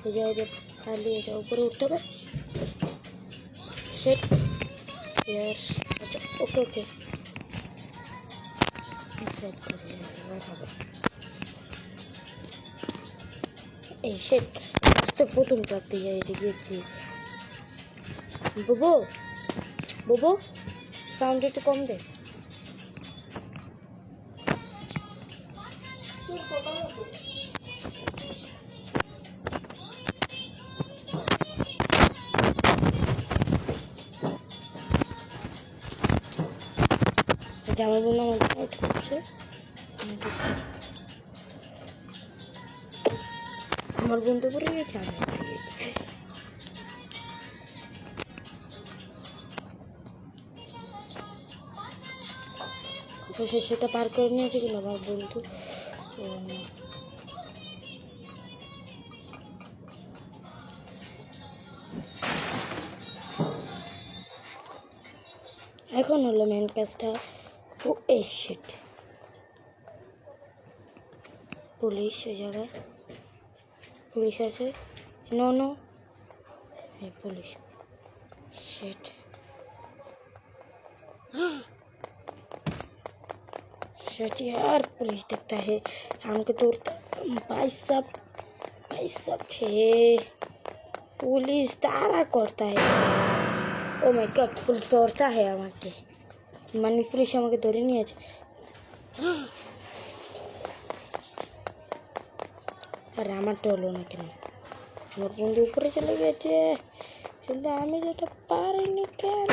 এই জায়গায় খালি এটা উপরে উঠতে হবে। সেট ইয়ার আচ্ছা ওকে ওকে সেট করে হবে। এই সেট আজকে প্রথম প্রাপ্তি এটা গিয়েছি। বুবু বুবু সাউন্ড একটু কম দে। জামা বোন আমার করছে, আমার বন্ধু পড়ে গেছে। সেটা পার করে নিয়েছে কিনা আমার বন্ধু। এখন হলো মেন কাজটা। ও এই শিট পুলিশ ওই জায়গায় পুলিশ আছে। নো নো এই পুলিশ শিট शिट यार पुलिस दिखता है हमको तोड़ता। भाई सब है पुलिस तारा करता है। ओ माय गॉड पुलिस तोड़ता है আমাকে মানে পুলিশ আমাকে ধরে নিয়েছে। আরে আমারটা হলো না কেন? আমার বন্ধু উপরে চলে গেছে কিন্তু আমি যেতে পারিনি কেন?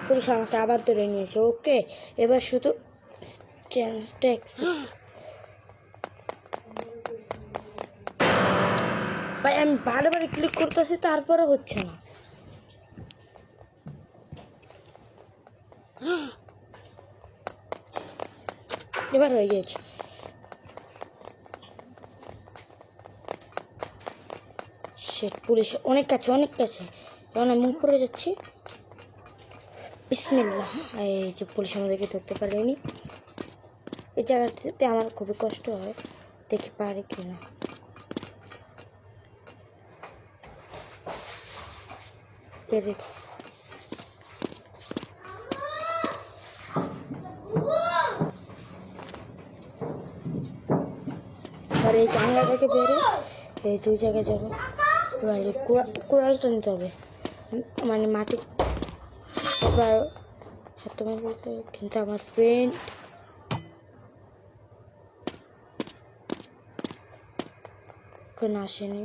পুলিশ আমাকে আবার ধরে নিয়েছে। ওকে এবার শুধু ভাই আমি বারবার ক্লিক করতেছি তারপরে হচ্ছে না। এবার হয়ে গেছে। শিট পুলিশ অনেক কাছে এখন আমি উপরে যাচ্ছি। বিসমিল্লাহ। এই যে পুলিশ আমাদেরকে ধরতে পারেনি। এই জায়গাটাতে আমার খুবই কষ্ট হয়, দেখি পারে কিনা। পেরেছি। আর এই জানলাটাকে বেরে এই দুই জায়গায় যাবো। কুড়ালটা নিতে হবে মানে মাটি। এবার হাত তোমার বলতে কিন্তু আমার ফ্রেন্ড কোনো আসেনি।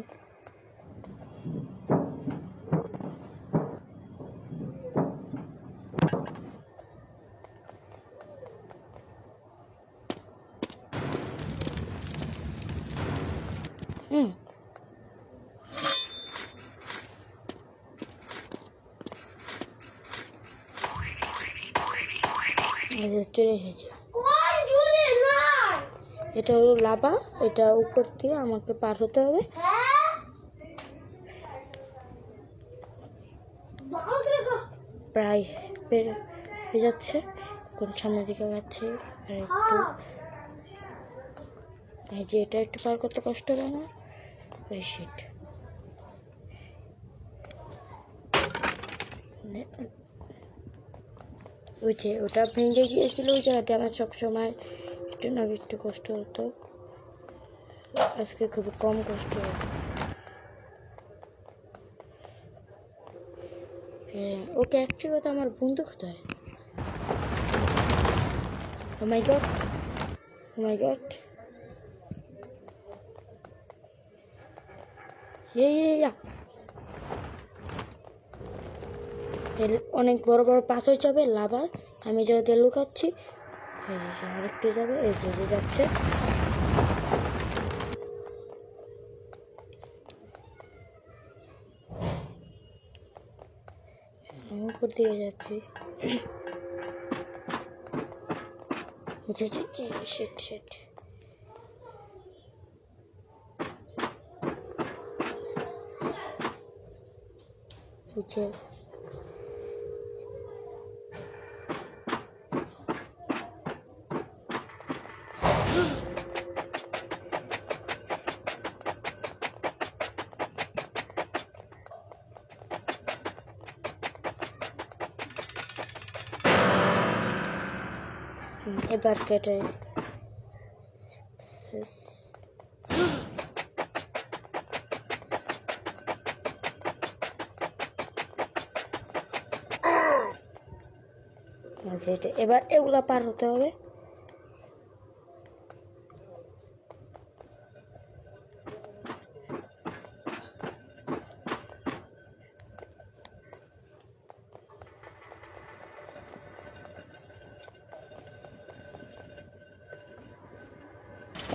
চলে এসেছে। এটা হলো লাভা, এটা উপর দিয়ে আমাকে পার হতে হবে। প্রায় হয়ে যাচ্ছে, কোন সামনের দিকে যাচ্ছে। আর একটু এই যে এটা একটু পার করতে কষ্ট হবে না। ওই শিট ওই যে ওটা ভেঙে গিয়েছিল, ওই জায়গাতে আমার সবসময় একটু না একটু কষ্ট হতো। আজকে খুবই কম কষ্ট হতো। ওকে একটি কথা, আমার বন্ধু কোথায়? ও মাই গড অনেক বড় বড় পাথর যাবে লাভার। আমি জায়গাতে লুকাচ্ছি। আরেকটা যাবে, এই যে যাচ্ছে। আমি উপর দিয়ে যাচ্ছি। শিট বুঝছে। এবার কেটে এবার এগুলা পার হতে হবে।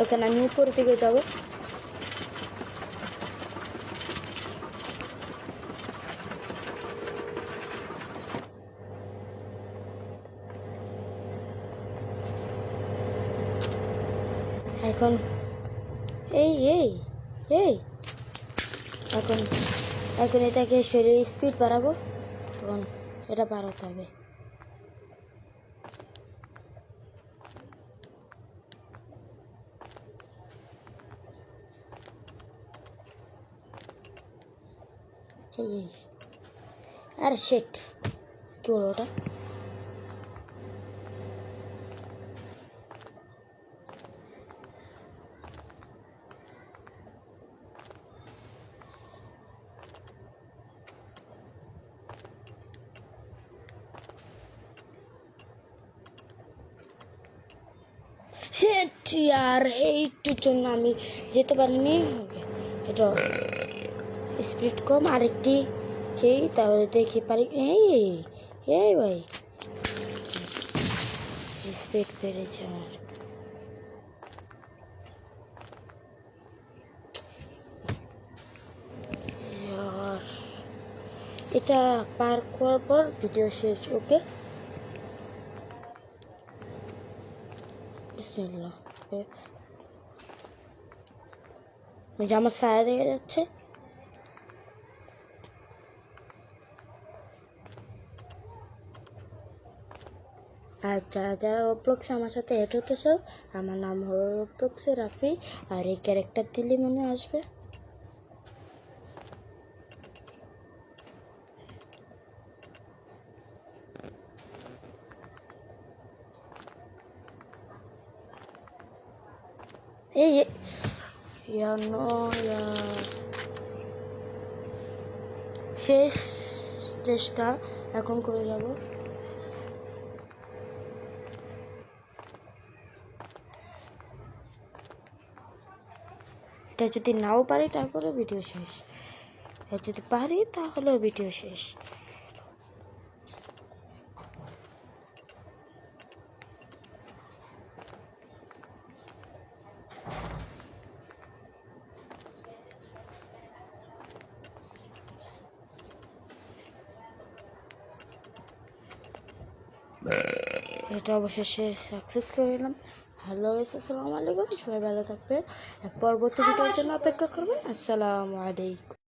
ওখানে আমি উপর দিকে যাব। এখন এই এই এই এখন এখন এটাকে শরীরের স্পিড বাড়াবো, তখন এটা বাড়াতে হবে। এই আরে শেট, কি হলো ওটা? আর এইটার জন্য আমি যেতে পারিনি। এটা স্পিড কম, আরেকটি খেয়ে তাহলে দেখি পারি। এই এই ভাই স্পিড বেড়েছে আমার। এটা পার করার পর ভিডিও শেষ। ওকে, বিসমিল্লাহ। আমার ছায়া দেখা যাচ্ছে। আর যারা যারা রোবলক্সে আমার সাথে এড হতে চাও, আমার নাম হলো রোবলক্সে রাফি, আর এই ক্যারেক্টার দিলে মনে আসবে। এই শেষ চেষ্টা এখন করে যাব। এটা যদি নাও পারি তারপরে ভিডিও শেষ, আর যদি পারি তাহলেও ভিডিও শেষ। এটা অবশেষে সাকসেস করে নিলাম। হ্যালো গাইস, আসসালামু আলাইকুম। সবাই ভালো থাকবেন, পরবর্তী ভিডিওর জন্য অপেক্ষা করবেন। আসসালামু আলাইকুম।